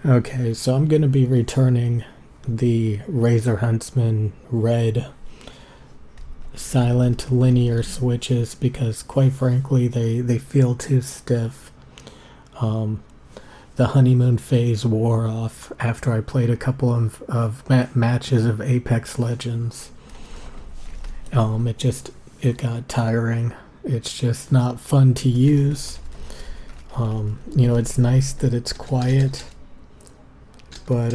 Okay, so I'm going to be returning the Razer Huntsman Red silent linear switches because quite frankly they feel too stiff. Um, the honeymoon phase wore off after I played a couple of matches of Apex Legends. It got tiring. It's just not fun to use. It's nice that it's quiet, but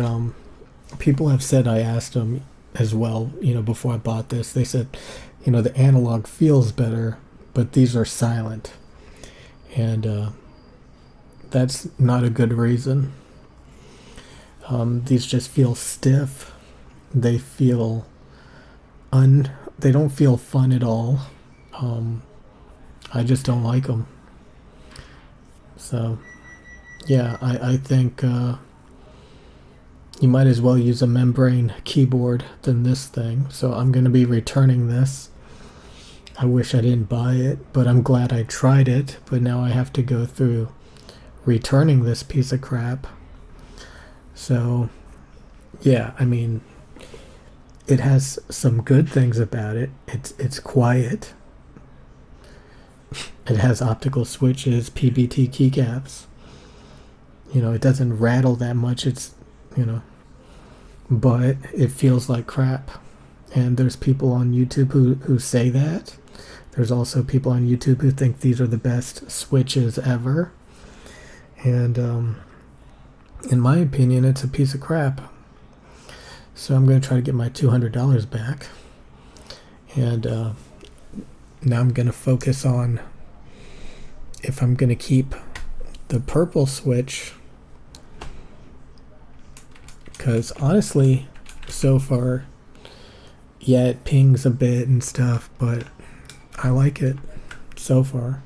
people have said, I asked them as well, before I bought this, they said, the analog feels better, but these are silent. And that's not a good reason. These just feel stiff. They feel they don't feel fun at all. Um, I just don't like them. So, yeah, I think you might as well use a membrane keyboard than this thing. So I'm going to be returning this. I wish I didn't buy it, but I'm glad I tried it. But now I have to go through returning this piece of crap. So, yeah, I mean, it has some good things about it. It's quiet. It has optical switches, PBT keycaps. It doesn't rattle that much. You know, but it feels like crap. And there's people on YouTube who say that. There's also people on YouTube who think these are the best switches ever. And in my opinion, it's a piece of crap. So I'm going to try to get my $200 back. And now I'm going to focus on if I'm going to keep the purple switch. Because honestly, so far, yeah, it pings a bit and stuff, but I like it so far.